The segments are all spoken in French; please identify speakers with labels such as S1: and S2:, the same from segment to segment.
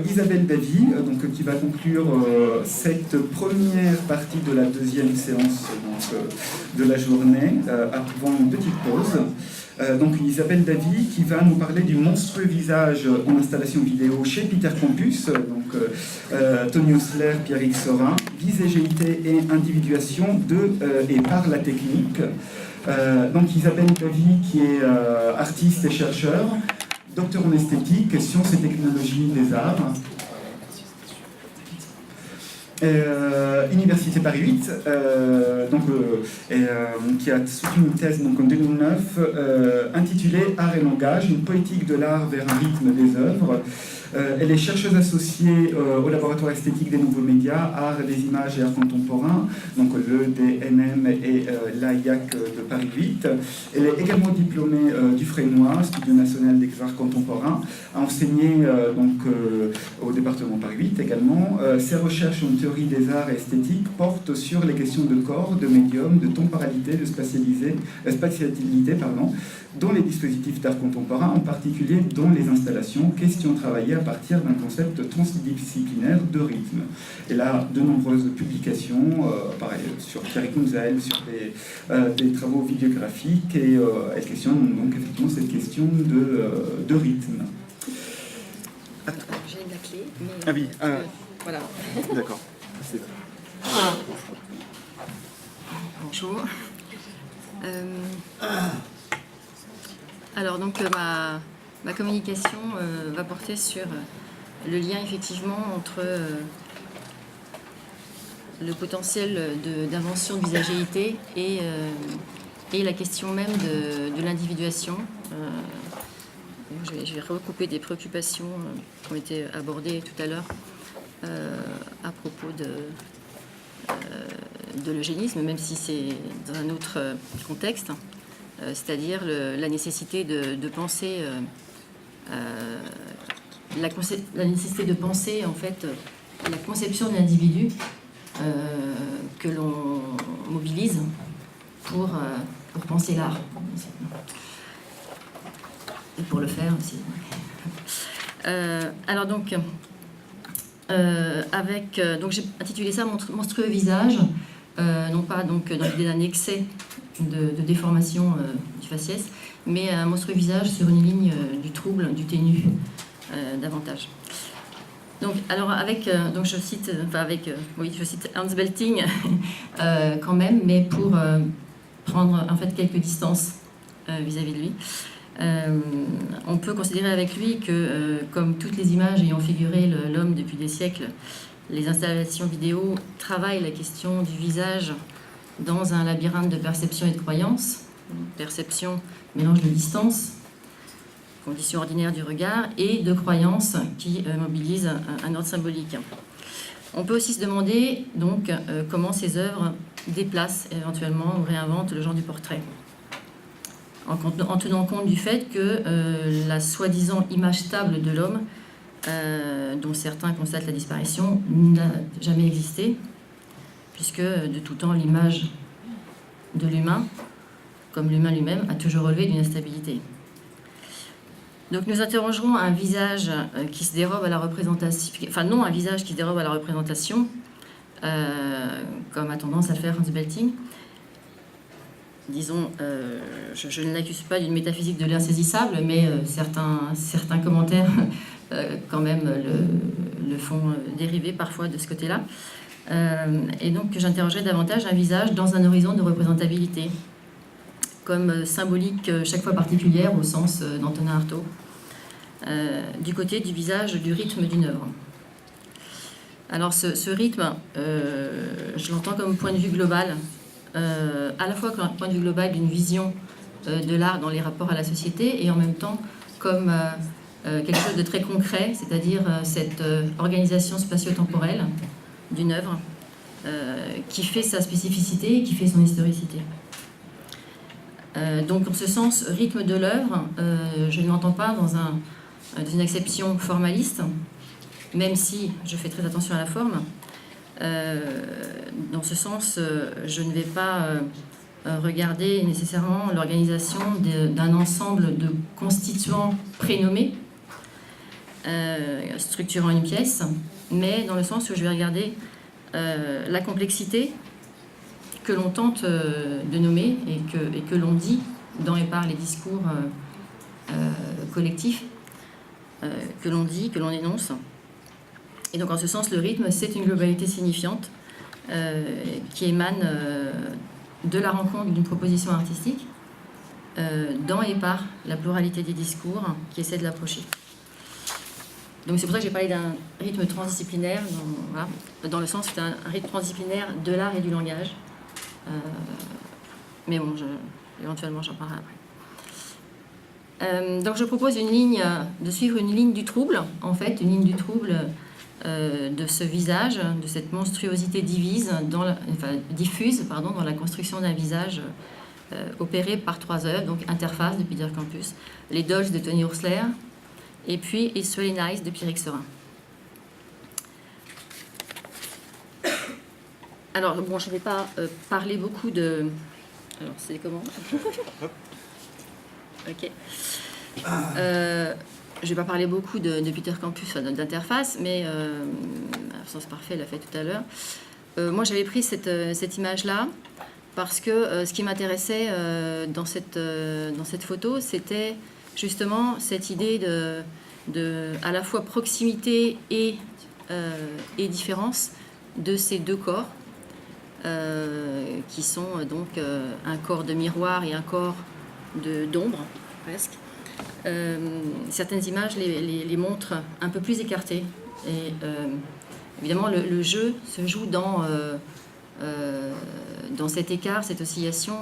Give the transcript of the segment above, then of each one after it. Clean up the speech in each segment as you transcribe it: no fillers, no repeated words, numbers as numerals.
S1: Isabelle Davy, qui va conclure cette première partie de la deuxième séance de la journée, avant une petite pause. Isabelle Davy qui va nous parler du monstrueux visage en installation vidéo chez Peter Campus, Tony Osler, Pierrick Sorin, visagéité et individuation de et par la technique. Isabelle Davy qui est artiste et chercheur, docteur en esthétique, sciences et technologies des arts, Université Paris 8, qui a soutenu une thèse en 2009 intitulée Art et langage, une poétique de l'art vers un rythme des œuvres. Elle est chercheuse associée au laboratoire esthétique des nouveaux médias, art des images et art contemporain, le DNM et l'AIAC de Paris 8. Elle est également diplômée du Frénois, Studio national des arts contemporains, a enseigné au département Paris 8 également. Ses recherches en théorie des arts et esthétique portent sur les questions de corps, de médium, de temporalité, de spatialité, dans les dispositifs d'art contemporain, en particulier dans les installations, questions travaillées à partir d'un concept transdisciplinaire de rythme. Elle a de nombreuses publications, pareil, sur Pierrick Mouzael, sur des travaux vidéographiques, et elle questionne donc effectivement cette question de rythme.
S2: J'ai la clé, mais...
S1: Ah oui,
S2: voilà.
S1: D'accord.
S2: Bonjour. Alors ma communication va porter sur le lien effectivement entre le potentiel d'invention de visagéité et la question même de l'individuation. Je vais recouper des préoccupations qui ont été abordées tout à l'heure à propos de l'eugénisme, même si c'est dans un autre contexte. C'est-à-dire la nécessité de penser la nécessité de penser en fait la conception de l'individu que l'on mobilise pour penser l'art et pour le faire aussi. J'ai intitulé ça Monstrueux visage, non pas donc dans l'idée d'un excès de déformation du faciès, mais un monstrueux visage sur une ligne du trouble, du ténu, davantage. Je cite Hans Belting quand même, mais pour prendre en fait quelques distances vis-à-vis de lui. On peut considérer avec lui que, comme toutes les images ayant figuré l'homme depuis des siècles, les installations vidéo travaillent la question du visage dans un labyrinthe de perception et de croyance. Perception, mélange de distance, conditions ordinaires du regard, et de croyance qui mobilise un ordre symbolique. On peut aussi se demander donc comment ces œuvres déplacent éventuellement ou réinventent le genre du portrait, en tenant compte du fait que la soi-disant image stable de l'homme, dont certains constatent la disparition, n'a jamais existé, puisque de tout temps l'image de l'humain, comme l'humain lui-même, a toujours relevé d'une instabilité. Donc nous interrogerons un visage qui se dérobe à la représentation, enfin non un visage qui se dérobe à la représentation, comme a tendance à faire Hans Belting. Disons, je ne l'accuse pas d'une métaphysique de l'insaisissable, mais certains commentaires quand même le font dériver parfois de ce côté-là. Et donc j'interrogerai davantage un visage dans un horizon de représentabilité, comme symbolique chaque fois particulière au sens d'Antonin Artaud, du côté du visage, du rythme d'une œuvre. Alors ce rythme, je l'entends comme point de vue global, à la fois comme un point de vue global d'une vision de l'art dans les rapports à la société, et en même temps comme quelque chose de très concret, c'est-à-dire cette organisation spatio-temporelle d'une œuvre qui fait sa spécificité et qui fait son historicité. Donc en ce sens, rythme de l'œuvre, je ne l'entends pas dans une acception formaliste, même si je fais très attention à la forme. Dans ce sens, je ne vais pas regarder nécessairement l'organisation d'un ensemble de constituants prénommés, structurant une pièce, mais dans le sens où je vais regarder la complexité que l'on tente de nommer et que l'on dit dans et par les discours collectifs que l'on dit, que l'on énonce. Et donc en ce sens, le rythme, c'est une globalité signifiante qui émane de la rencontre d'une proposition artistique dans et par la pluralité des discours qui essaie de l'approcher. Donc c'est pour ça que j'ai parlé d'un rythme transdisciplinaire, voilà, dans le sens où c'est un rythme transdisciplinaire de l'art et du langage. Mais bon, éventuellement j'en parlerai après. Donc je propose de suivre une ligne du trouble, en fait, une ligne du trouble de ce visage, de cette monstruosité diffuse dans la construction d'un visage opéré par 3 œuvres, donc Interface de Peter Campus, Les Dolls de Tony Oursler, et puis It's Really Nice de Pierrick Serin. Alors, bon, je ne vais pas parler beaucoup de... Alors, c'est comment? Ok. Je ne vais pas parler beaucoup de Peter Campus, enfin, d'Interface, mais Absence Parfaite l'a fait tout à l'heure. Moi, j'avais pris cette image-là parce que ce qui m'intéressait dans cette photo, c'était justement cette idée de à la fois proximité et différence de ces 2 corps, qui sont donc un corps de miroir et un corps d'ombre, presque. Certaines images les montrent un peu plus écartées. Et évidemment, le jeu se joue dans cet écart, cette oscillation,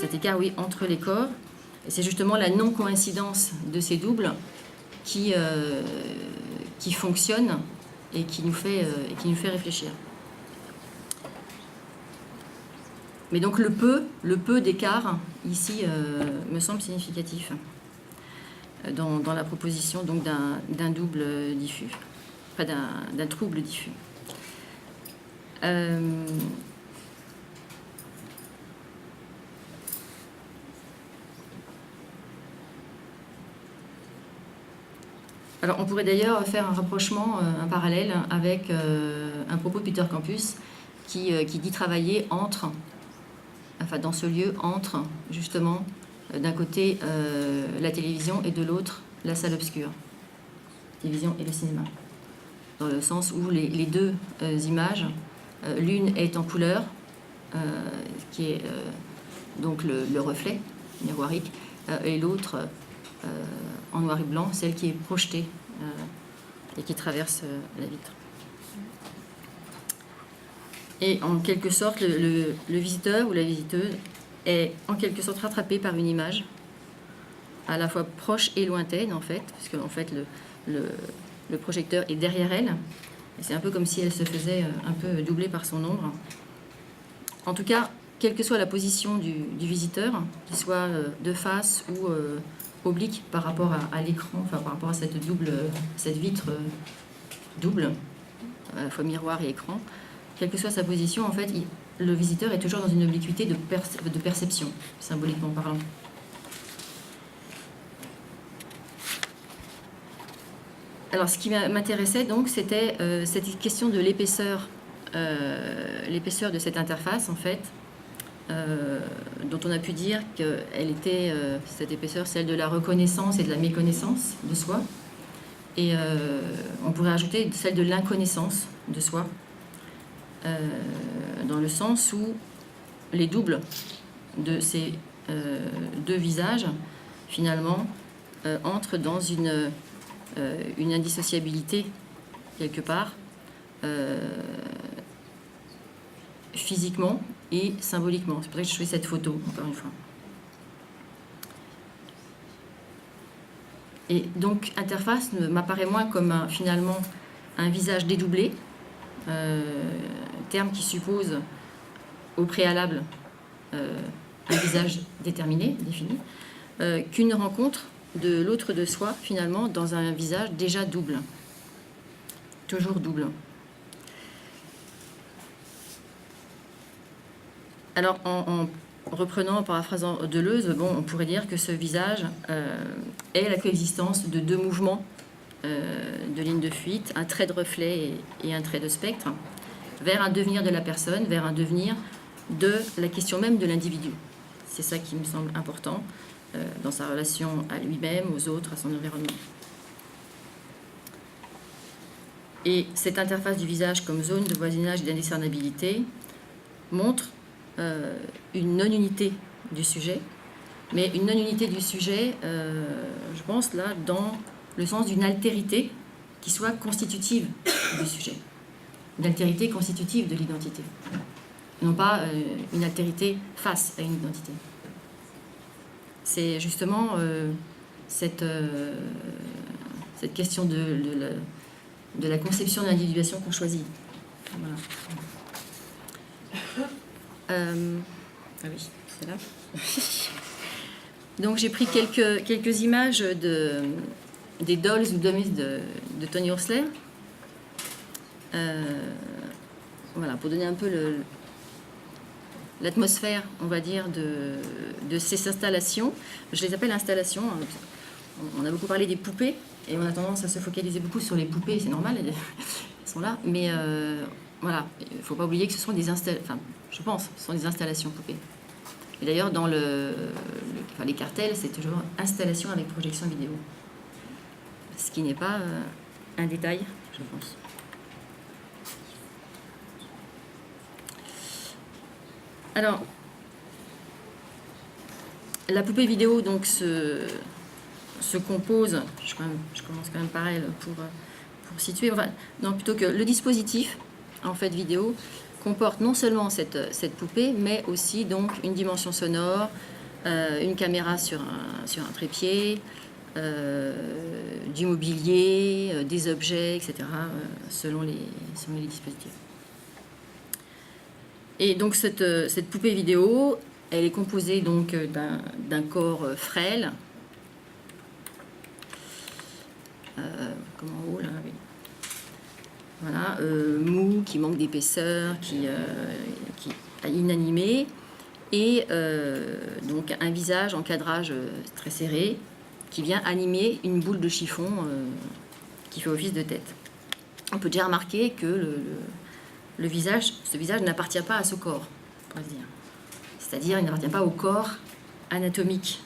S2: cet écart, oui, entre les corps. Et c'est justement la non-coïncidence de ces doubles qui fonctionne et qui nous fait réfléchir. Mais donc le peu d'écart ici me semble significatif dans la proposition donc d'un double diffus, enfin d'un trouble diffus. Alors, on pourrait d'ailleurs faire un rapprochement, un parallèle avec un propos de Peter Campus qui dit travailler dans ce lieu entre, justement, d'un côté la télévision et de l'autre la salle obscure, la télévision et le cinéma. Dans le sens où les 2 images, l'une est en couleur, qui est donc le reflet miroirique, et l'autre en noir et blanc, celle qui est projetée et qui traverse la vitre. Et en quelque sorte, le visiteur ou la visiteuse est en quelque sorte rattrapé par une image à la fois proche et lointaine, en fait, parce que en fait, le projecteur est derrière elle. Et c'est un peu comme si elle se faisait un peu doubler par son ombre. En tout cas, quelle que soit la position du visiteur, qu'il soit de face ou oblique par rapport à l'écran, enfin par rapport à cette vitre double, à la fois miroir et écran, quelle que soit sa position, en fait, le visiteur est toujours dans une obliquité de perception, symboliquement parlant. Alors, ce qui m'intéressait donc, c'était cette question de l'épaisseur de cette interface, en fait, dont on a pu dire qu'elle était, cette épaisseur, celle de la reconnaissance et de la méconnaissance de soi. Et on pourrait ajouter celle de l'inconnaissance de soi, dans le sens où les doubles de ces 2 visages, finalement, entrent dans une indissociabilité, quelque part, physiquement et symboliquement. C'est pour ça que je fais cette photo, encore une fois. Et donc, interface m'apparaît moins comme finalement un visage dédoublé, terme qui suppose au préalable un visage déterminé, défini, qu'une rencontre de l'autre de soi, finalement, dans un visage déjà double. Toujours double. Alors, en reprenant, en paraphrasant Deleuze, bon, on pourrait dire que ce visage est la coexistence de deux mouvements de ligne de fuite, un trait de reflet et un trait de spectre, vers un devenir de la personne, vers un devenir de la question même de l'individu. C'est ça qui me semble important dans sa relation à lui-même, aux autres, à son environnement. Et cette interface du visage comme zone de voisinage et d'indiscernabilité montre une non-unité du sujet, mais une non-unité du sujet, je pense là, dans le sens d'une altérité qui soit constitutive du sujet, une altérité constitutive de l'identité, non pas une altérité face à une identité. C'est justement cette question de la conception de l'individuation qu'on choisit. Voilà. Ah oui, c'est là. Donc j'ai pris quelques images des dolls ou dummies de Tony Horsler. Voilà, pour donner un peu l'atmosphère, on va dire, de ces installations. Je les appelle installations. On a beaucoup parlé des poupées et on a tendance à se focaliser beaucoup sur les poupées, c'est normal, elles sont là. Mais voilà, il ne faut pas oublier que ce sont des installations, enfin, je pense, ce sont des installations poupées. Et d'ailleurs, dans les cartels, c'est toujours installation avec projection vidéo. Ce qui n'est pas un détail, je pense. Alors, la poupée vidéo donc se compose, je commence quand même par elle pour situer, enfin, non, plutôt que le dispositif en fait vidéo comporte non seulement cette poupée, mais aussi donc une dimension sonore, une caméra sur un trépied, du mobilier, des objets, etc., selon les dispositifs. Et donc cette poupée vidéo, elle est composée donc d'un corps frêle, comme en haut là, oui. Voilà, mou, qui manque d'épaisseur, qui est inanimé, et donc un visage en cadrage très serré, qui vient animer une boule de chiffon qui fait office de tête. On peut déjà remarquer que ce visage n'appartient pas à ce corps, on pourrait dire. C'est-à-dire, il n'appartient pas au corps anatomique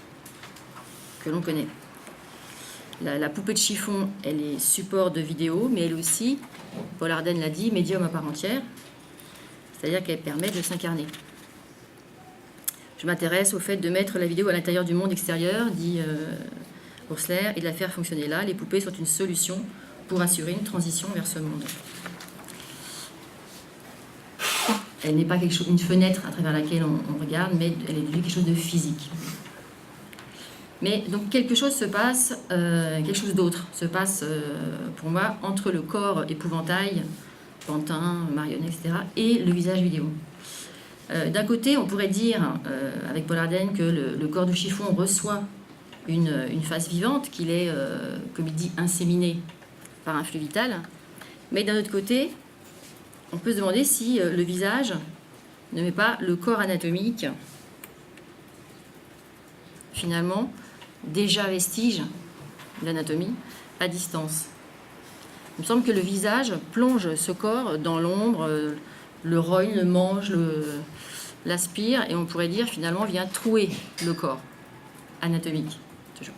S2: que l'on connaît. La poupée de chiffon, elle est support de vidéo, mais elle aussi, Paul Ardenne l'a dit, médium à part entière, c'est-à-dire qu'elle permet de s'incarner. Je m'intéresse au fait de mettre la vidéo à l'intérieur du monde extérieur, dit Horsler, et de la faire fonctionner là. Les poupées sont une solution pour assurer une transition vers ce monde. Elle n'est pas une fenêtre à travers laquelle on regarde, mais elle est quelque chose de physique. Mais donc quelque chose se passe, quelque chose d'autre se passe pour moi entre le corps épouvantail, pantin, marionnette, etc., et le visage vidéo. D'un côté, on pourrait dire, avec Paul Ardenne, que le corps de chiffon reçoit une face vivante, qu'il est, comme il dit, inséminé par un flux vital. Mais d'un autre côté, on peut se demander si le visage ne met pas le corps anatomique, finalement, déjà vestige de l'anatomie, à distance. Il me semble que le visage plonge ce corps dans l'ombre, le rogne, le mange, l'aspire, et on pourrait dire finalement vient trouer le corps anatomique. Toujours.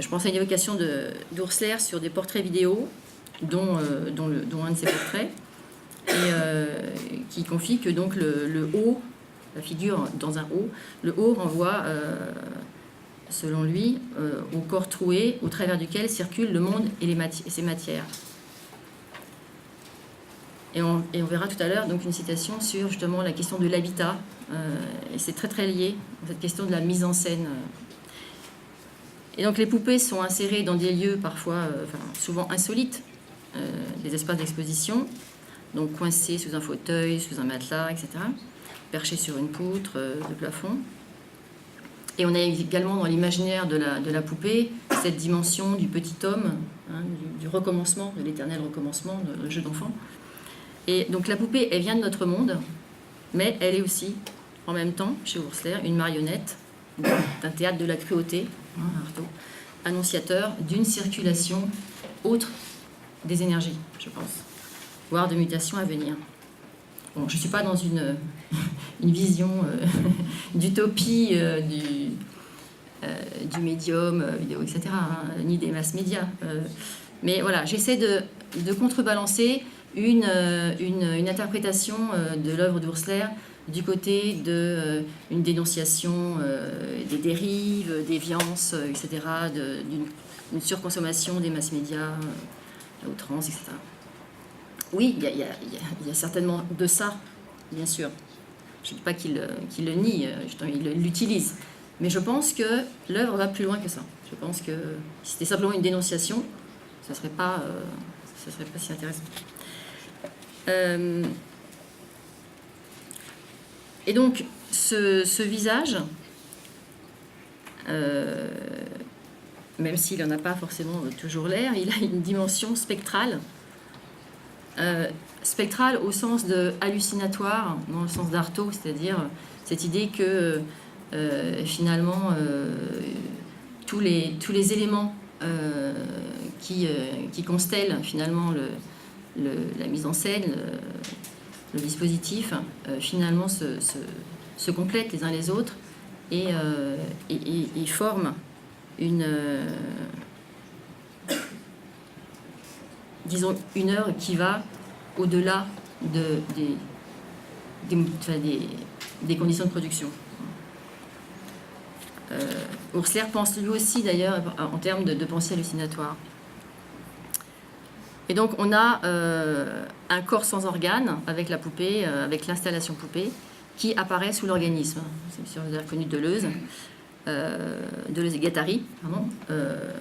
S2: Je pense à une évocation d'Horsler sur des portraits vidéo, dont un de ses portraits, et qui confie que donc le haut, la figure dans un haut, le haut renvoie, selon lui, au corps troué au travers duquel circulent le monde et ses matières. Et on verra tout à l'heure donc une citation sur justement la question de l'habitat, et c'est très très lié à cette question de la mise en scène. Et donc les poupées sont insérées dans des lieux parfois, souvent insolites, des espaces d'exposition, donc coincées sous un fauteuil, sous un matelas, etc., perchées sur une poutre de plafond. Et on a également dans l'imaginaire de la poupée cette dimension du petit homme, hein, du recommencement, de l'éternel recommencement, le jeu d'enfant. Et donc la poupée, elle vient de notre monde, mais elle est aussi en même temps, chez Oursler, une marionnette d'un théâtre de la cruauté, Artaud, annonciateur d'une circulation autre des énergies, je pense, voire de mutations à venir. Bon, je ne suis pas dans une vision d'utopie du médium, vidéo, etc., ni des masses médias. Mais voilà, j'essaie de contrebalancer une interprétation de l'œuvre d'Oursler du côté d'une dénonciation des dérives, déviances, etc., d'une surconsommation des masses médias à outrance, etc. Oui, il y a certainement de ça, bien sûr. Je ne dis pas qu'il le nie, il l'utilise. Mais je pense que l'œuvre va plus loin que ça. Je pense que si c'était simplement une dénonciation, ça ne serait pas si intéressant. Et donc, ce visage, même s'il n'en a pas forcément toujours l'air, il a une dimension spectrale. Spectrale au sens de hallucinatoire, dans le sens d'Artaud, c'est-à-dire cette idée que finalement tous les éléments qui constellent finalement la mise en scène, le dispositif, finalement se complètent les uns les autres et forment disons une œuvre qui va au-delà des conditions de production. Oursler pense lui aussi d'ailleurs en termes de pensée hallucinatoire. Et donc on a un corps sans organes avec la poupée, avec l'installation poupée, qui apparaît sous l'organisme. C'est sûr, vous avez reconnu Deleuze et Guattari,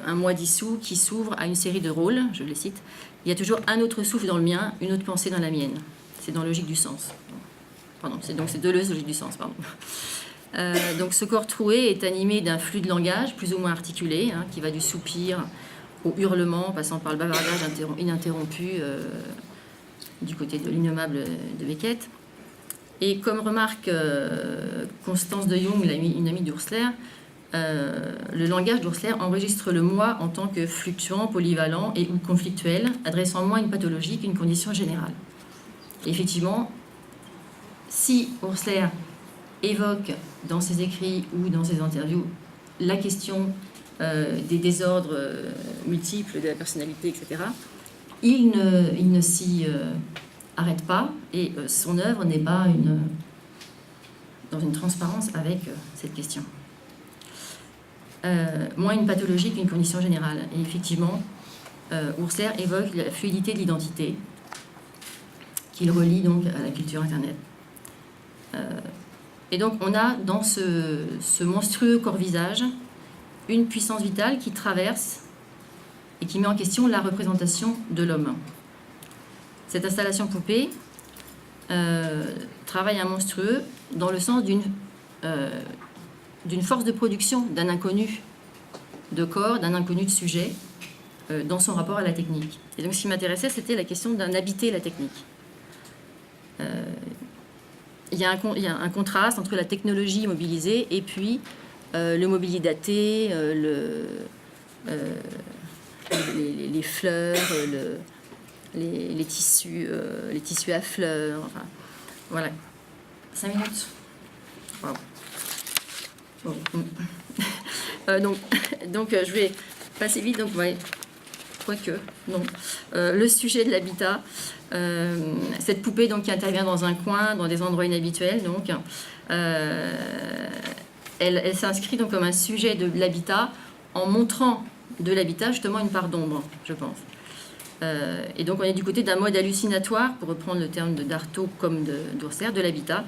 S2: un moi dissous qui s'ouvre à une série de rôles, je les cite. Il y a toujours un autre souffle dans le mien, une autre pensée dans la mienne. C'est dans Logique du sens. Pardon, c'est Deleuze, Logique du sens, pardon. Donc ce corps troué est animé d'un flux de langage plus ou moins articulé, qui va du soupir au hurlement, passant par le bavardage ininterrompu du côté de l'innommable de Beckett. Et comme remarque Constance de Jung, une amie d'Oursler, le langage d'Oursler enregistre le moi en tant que fluctuant, polyvalent et ou conflictuel, adressant moins une pathologie qu'une condition générale. Et effectivement, si Oursler évoque dans ses écrits ou dans ses interviews la question des désordres multiples de la personnalité, etc., il ne s'y arrête pas et son œuvre n'est pas dans une transparence avec cette question. Moins une pathologie qu'une condition générale. Et effectivement, Oursler évoque la fluidité de l'identité qu'il relie donc à la culture Internet. Et donc on a dans ce monstrueux corps-visage une puissance vitale qui traverse et qui met en question la représentation de l'homme. Cette installation poupée travaille un monstrueux dans le sens d'une force de production d'un inconnu de corps, d'un inconnu de sujet, dans son rapport à la technique. Et donc ce qui m'intéressait, c'était la question d'un habiter la technique. Il y a un contraste entre la technologie mobilisée et puis le mobilier daté, les fleurs, les tissus à fleurs. Enfin, voilà. 5 minutes. Wow. Bon. Donc je vais passer vite. Donc, ouais. Quoique, non. Le sujet de l'habitat, cette poupée donc, qui intervient dans un coin, dans des endroits inhabituels, donc, elle s'inscrit donc comme un sujet de l'habitat en montrant de l'habitat justement une part d'ombre, je pense. Et donc on est du côté d'un mode hallucinatoire, pour reprendre le terme d'Artaud comme d'Oursler, de l'habitat,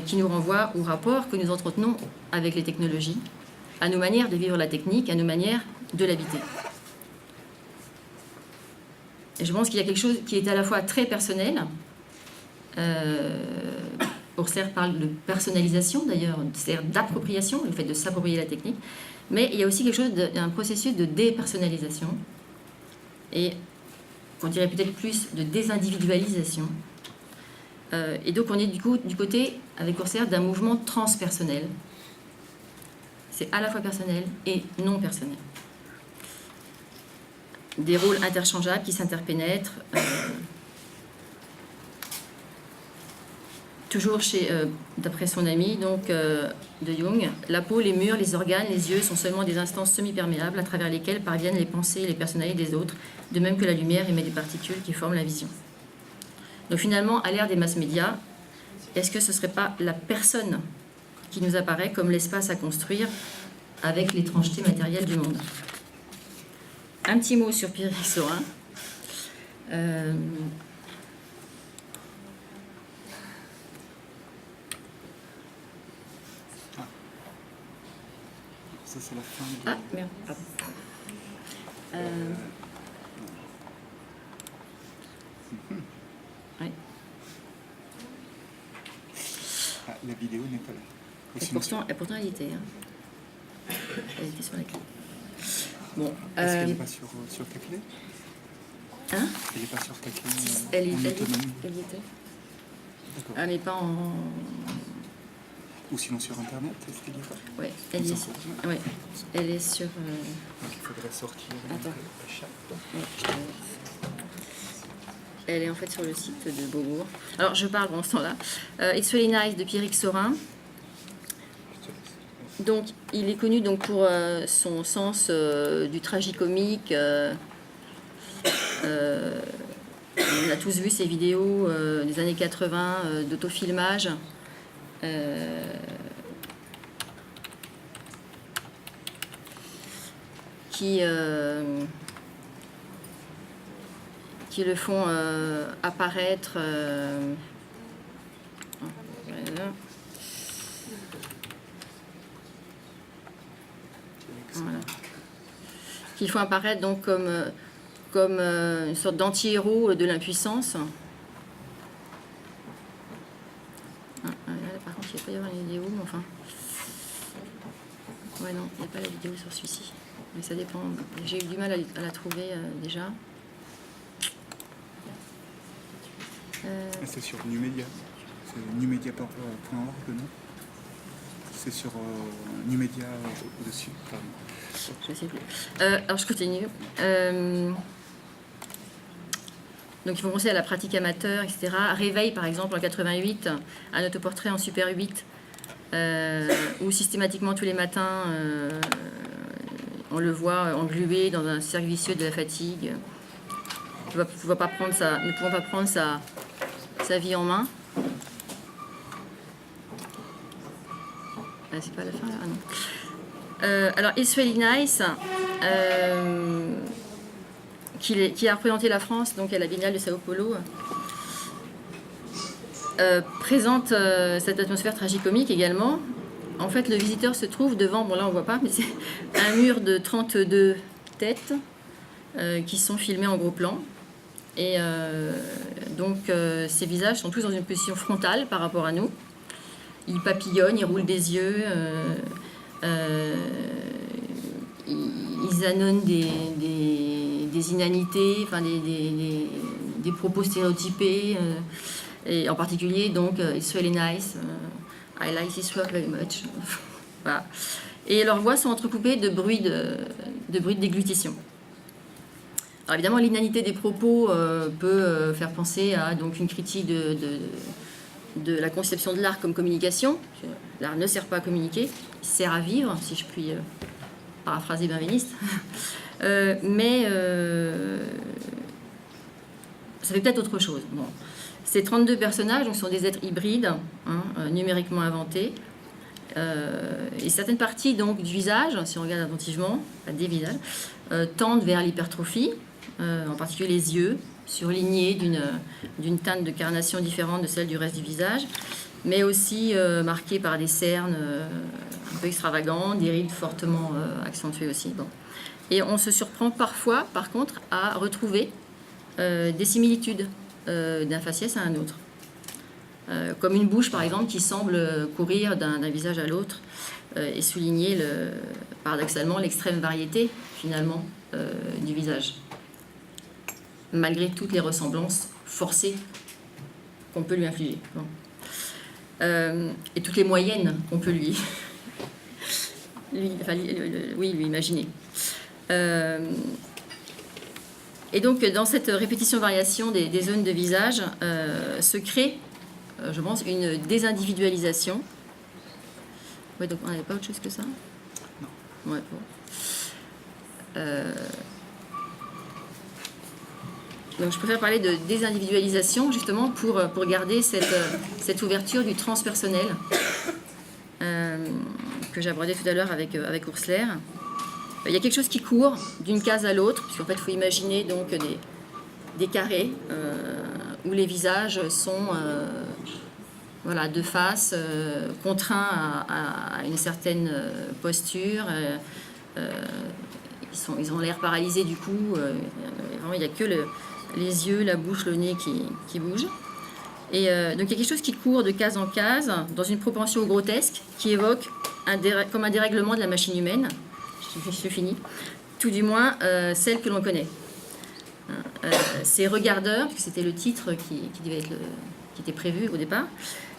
S2: qui nous renvoie au rapport que nous entretenons avec les technologies, à nos manières de vivre la technique, à nos manières de l'habiter. Et je pense qu'il y a quelque chose qui est à la fois très personnel. Oursler parle de personnalisation, d'ailleurs, c'est-à-dire d'appropriation, le fait de s'approprier la technique. Mais il y a aussi quelque chose d'un processus de dépersonnalisation. Et on dirait peut-être plus de désindividualisation. Et donc on est du côté avec Coursière d'un mouvement transpersonnel. C'est à la fois personnel et non personnel. Des rôles interchangeables qui s'interpénètrent. Toujours d'après son ami, donc, de Jung, la peau, les murs, les organes, les yeux sont seulement des instances semi-perméables à travers lesquelles parviennent les pensées et les personnalités des autres, de même que la lumière émet des particules qui forment la vision. Donc finalement, à l'ère des mass médias, est-ce que ce ne serait pas la personne qui nous apparaît comme l'espace à construire avec l'étrangeté matérielle du monde? Un petit mot sur Pierre Sorin.
S1: Ça, c'est la fin de...
S2: Ah, merde, pardon. Ouais.
S1: Ah, la vidéo n'est pas là.
S2: Et pourtant, elle était. Hein. Elle était sur la clé. Bon.
S1: Est-ce qu'elle n'est pas sur ta clé?
S2: Hein?
S1: Elle n'est pas sur ta clé
S2: Elle y
S1: en autonome?
S2: était.
S1: D'accord.
S2: Ah, mais pas en...
S1: Ou sinon sur Internet, est-ce qu'elle y est pas?
S2: Ouais, elle est sur... Ouais, elle est sur...
S1: Donc il faudrait sortir
S2: Attends.
S1: la chape.
S2: Ouais, elle est en fait sur le site de Beaubourg. Alors, je parle pendant ce temps-là. It's Really Nice de Pierrick Sorin. Donc, il est connu donc, pour son sens du tragicomique. On a tous vu ces vidéos des années 80 d'autofilmage. Qui le font apparaître voilà. Qui le font apparaître donc comme une sorte d'anti-héros de l'impuissance. Par contre, il ne va pas y avoir une vidéo, mais enfin... Ouais, non, il n'y a pas la vidéo sur celui-ci. Mais ça dépend. J'ai eu du mal à la trouver déjà.
S1: C'est sur Numedia. C'est numedia.org, non? C'est sur Numedia au-dessus.
S2: Je ne sais plus. Alors, je continue. Donc, ils vont penser à la pratique amateur, etc. Réveil, par exemple, en 88, un autoportrait en Super 8, où systématiquement, tous les matins, on le voit englué dans un cercle vicieux de la fatigue, ne pouvant pas prendre sa vie en main. Ah, c'est pas la fin, là? Ah, non. Alors, It's Really Nice, qui a représenté la France donc à la Biennale de Sao Paulo, présente cette atmosphère tragicomique également. En fait, le visiteur se trouve devant, bon là on voit pas, mais c'est un mur de 32 têtes qui sont filmées en gros plan. Et donc ces visages sont tous dans une position frontale par rapport à nous. Ils papillonnent, ils roulent des yeux, ils annonnent des inanités, enfin des propos stéréotypés, et en particulier donc It's really nice, I like this work very much. Voilà. Et leurs voix sont entrecoupées de bruits de déglutition. Alors évidemment, l'inanité des propos peut faire penser à donc une critique de la conception de l'art comme communication. L'art ne sert pas à communiquer, il sert à vivre, si je puis paraphraser Benveniste. Mais ça fait peut-être autre chose. Bon. Ces 32 personnages donc, sont des êtres hybrides, numériquement inventés. Et certaines parties donc, du visage, si on regarde attentivement, des visages, tendent vers l'hypertrophie, en particulier les yeux, surlignés d'une teinte de carnation différente de celle du reste du visage, mais aussi marqués par des cernes un peu extravagantes, des rides fortement accentuées aussi. Bon. Et on se surprend parfois, par contre, à retrouver des similitudes d'un faciès à un autre. Comme une bouche, par exemple, qui semble courir d'un visage à l'autre et souligner paradoxalement l'extrême variété, finalement, du visage, malgré toutes les ressemblances forcées qu'on peut lui infliger. Bon. et toutes les moyennes qu'on peut lui imaginer. Et donc, dans cette répétition-variation des zones de visage, se crée, je pense, une désindividualisation. Ouais, donc on n'avait pas autre chose que ça? Non. Ouais, bon. Donc je préfère parler de désindividualisation, justement, pour garder cette ouverture du transpersonnel que j'abordais tout à l'heure avec Oursler. Il y a quelque chose qui court d'une case à l'autre, puisqu'en fait, il faut imaginer donc des carrés où les visages sont voilà, de face, contraints à une certaine posture. Ils ont l'air paralysés du coup. Vraiment, il n'y a que les yeux, la bouche, le nez qui bougent. Et donc il y a quelque chose qui court de case en case, dans une propension au grotesque, qui évoque comme un dérèglement de la machine humaine. Je finis. Tout du moins, celle que l'on connaît. Ces regardeurs, puisque c'était le titre qui était prévu au départ,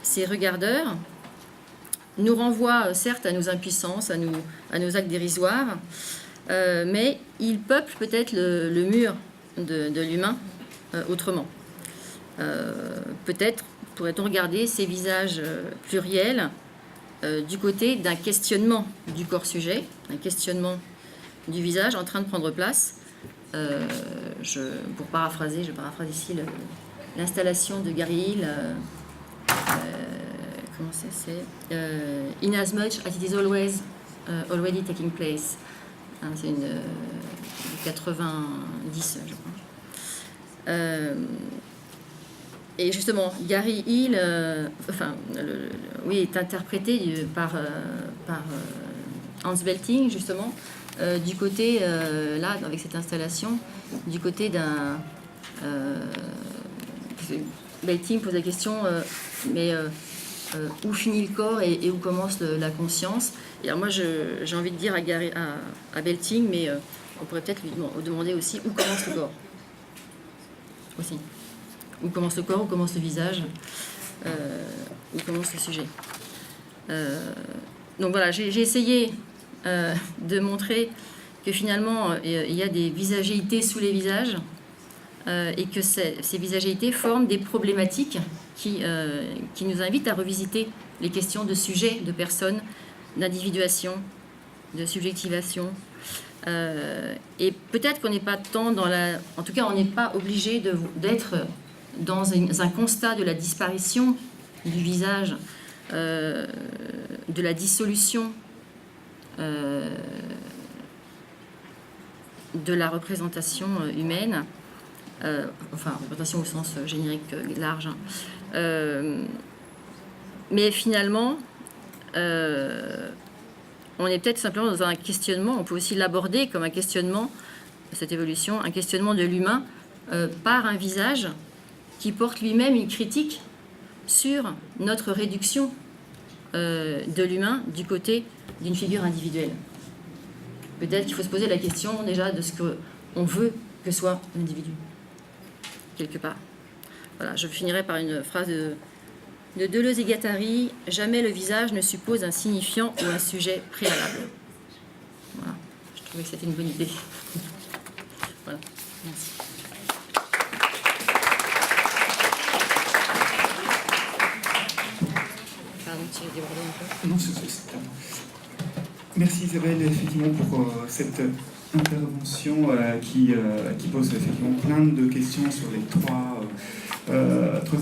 S2: ces regardeurs nous renvoient certes à nos impuissances, à nos actes dérisoires, mais ils peuplent peut-être le mur de l'humain autrement. Peut-être pourrait-on regarder ces visages pluriels du côté d'un questionnement du corps sujet, un questionnement du visage en train de prendre place. Pour paraphraser, je paraphrase ici l'installation de Gary Hill. Comment c'est In as much as it is always already taking place. Hein, c'est une 90, je crois. Et justement, Gary Hill est interprété par Hans Belting, justement, du côté, là, avec cette installation, du côté d'un... Belting pose la question, où finit le corps et où commence la conscience? Et alors moi, j'ai envie de dire à Belting, mais on pourrait peut-être lui demander aussi où commence le corps. Aussi. Où commence le corps, où commence le visage, où commence le sujet. Donc voilà, j'ai essayé de montrer que finalement, il y a des visagéités sous les visages et que ces visagéités forment des problématiques qui nous invitent à revisiter les questions de sujet, de personne, d'individuation, de subjectivation. Et peut-être qu'on n'est pas tant dans la... En tout cas, on n'est pas obligé d'être dans un constat de la disparition du visage, de la dissolution de la représentation humaine, représentation au sens générique large. Mais finalement, on est peut-être simplement dans un questionnement, on peut aussi l'aborder comme un questionnement, cette évolution, un questionnement de l'humain par un visage qui porte lui-même une critique sur notre réduction de l'humain du côté d'une figure individuelle. Peut-être qu'il faut se poser la question déjà de ce qu'on veut que soit l'individu, quelque part. Voilà, je finirai par une phrase de Deleuze et Guattari: « Jamais le visage ne suppose un signifiant ou un sujet préalable. » Voilà, je trouvais que c'était une bonne idée. Voilà, merci. Pardon, tu veux déborder un peu?
S1: Non, c'est pas... Merci Isabelle, effectivement, pour cette intervention qui pose effectivement plein de questions sur les trois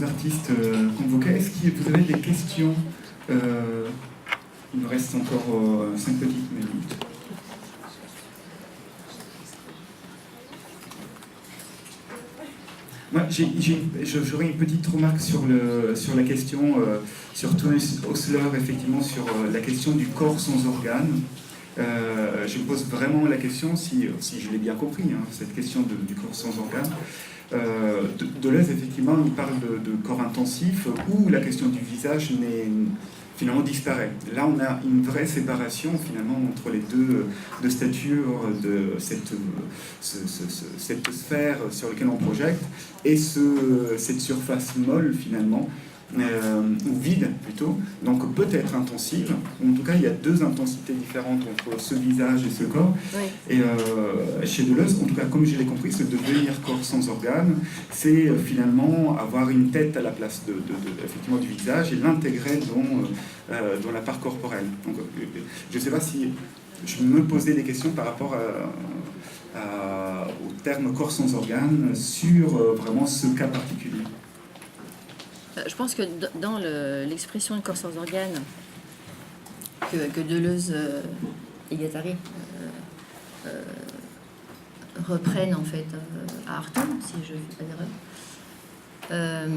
S1: artistes convoqués. Est-ce que vous avez des questions? Il nous reste encore 5 petites minutes. Moi, j'aurais une petite remarque sur la question, sur Thomas Osler, effectivement, sur la question du corps sans organes. Je me pose vraiment la question, si je l'ai bien compris, hein, cette question du corps sans organes. Deleuze, effectivement, il parle de corps intensif, où la question du visage finalement disparaît. Là, on a une vraie séparation, finalement, entre les deux statures de cette sphère sur laquelle on projette, et cette surface molle, finalement, ou vide plutôt, donc peut-être intensive. En tout cas, il y a deux intensités différentes entre ce visage et ce corps.
S2: Oui.
S1: Et chez Deleuze, en tout cas, comme je l'ai compris, ce devenir corps sans organes, c'est finalement avoir une tête à la place effectivement, du visage et l'intégrer dans la part corporelle. Donc, je ne sais pas si je me posais des questions par rapport au terme corps sans organes sur vraiment ce cas particulier.
S2: Je pense que dans l'expression de corps sans organes que Deleuze et Guattari reprennent en fait à Artaud, si je ne fais pas d'erreur,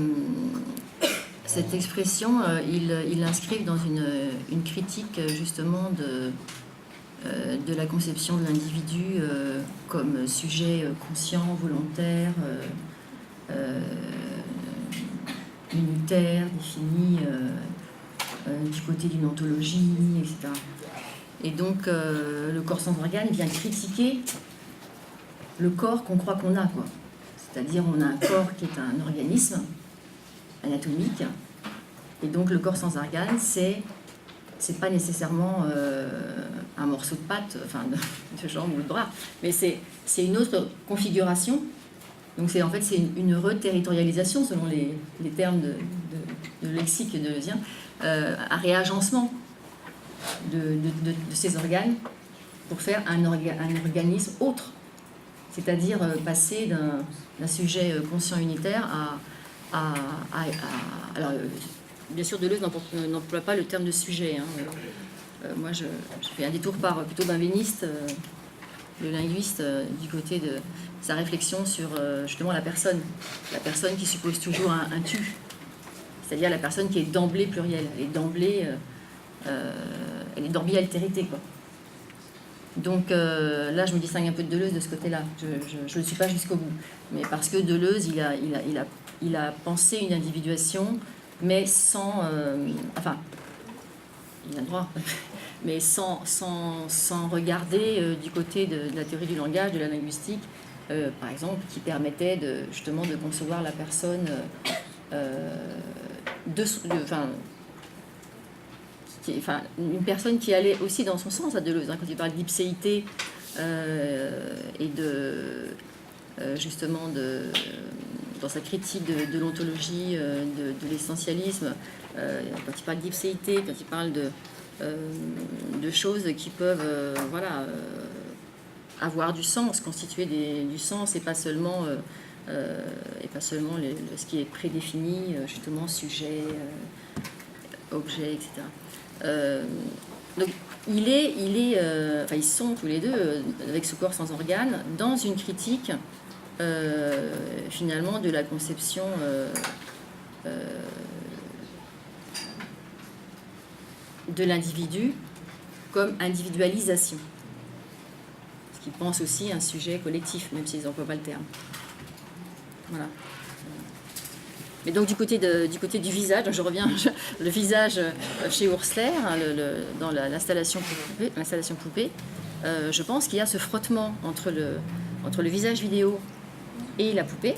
S2: cette expression, il l'inscrivent dans une critique justement de la conception de l'individu comme sujet conscient, volontaire, unitaire, défini du côté d'une ontologie, etc. Et donc le corps sans organes vient critiquer le corps qu'on croit qu'on a, quoi. C'est-à-dire on a un corps qui est un organisme anatomique, et donc le corps sans organes, c'est pas nécessairement un morceau de pâte, enfin de jambe ou de bras, mais c'est une autre configuration. Donc en fait c'est une reterritorialisation selon les termes de lexique deleuzien, un réagencement de ces organes pour faire un organisme autre, c'est-à-dire passer d'un sujet conscient unitaire à alors bien sûr Deleuze n'emploie pas le terme de sujet, hein. Moi je fais un détour par plutôt benveniste, le linguiste, du côté de sa réflexion sur justement la personne qui suppose toujours un tu, c'est-à-dire la personne qui est d'emblée plurielle, elle est d'emblée altérité, quoi. Donc là je me distingue un peu de Deleuze de ce côté-là, je ne le suis pas jusqu'au bout, mais parce que Deleuze il a pensé une individuation, mais sans enfin il a le droit mais sans regarder du côté de la théorie du langage, de la linguistique, par exemple, qui permettait justement de concevoir la personne une personne qui allait aussi dans son sens à Deleuze, hein, quand il parle d'ipséité et justement dans sa critique de l'ontologie, de l'essentialisme, quand il parle d'ipséité, quand il parle de choses qui peuvent avoir du sens, constituer du sens, et pas seulement ce qui est prédéfini, justement sujet, objet, etc. Donc ils sont tous les deux avec ce corps sans organes dans une critique finalement de la conception de l'individu comme individualisation. Ce qui pense aussi à un sujet collectif, même s'ils n'emploient pas le terme. Voilà. Mais donc du côté du visage, donc je reviens, le visage chez Oursler, hein, dans l'installation poupée, je pense qu'il y a ce frottement entre le visage vidéo et la poupée,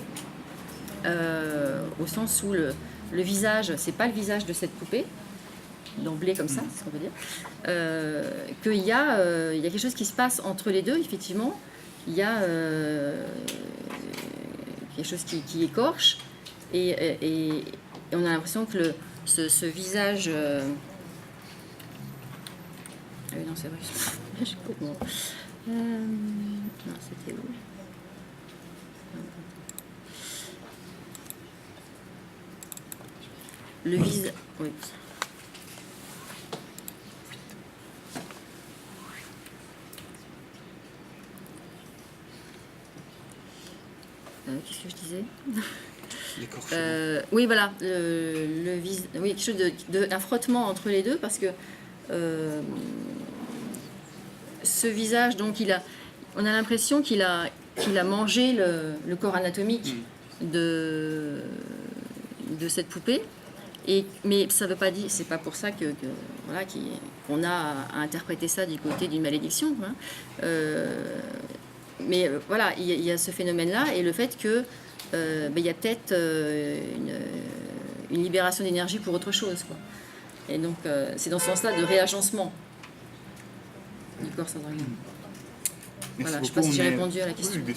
S2: au sens où le visage, c'est pas le visage de cette poupée, d'emblée comme ça, c'est ce qu'on peut dire, qu'il y a quelque chose qui se passe entre les deux, effectivement, il y a quelque chose qui écorche, et on a l'impression que ce visage... Ah oui, non, c'est vrai, j'ai complètement... non, c'était où? Le visage... Oui. Qu'est-ce que je disais? Oui, voilà, oui, quelque chose un frottement entre les deux, parce que ce visage, donc on a l'impression qu'il a mangé le corps anatomique de cette poupée, mais ça veut pas dire, c'est pas pour ça qu'on a à interpréter ça du côté d'une malédiction, hein. Mais voilà, il y a ce phénomène-là, et le fait que il y a peut-être une libération d'énergie pour autre chose, quoi. Et donc, c'est dans ce sens-là de réagencement du corps sans organes. Voilà, je ne sais pas si j'ai répondu à la question.
S3: Oui,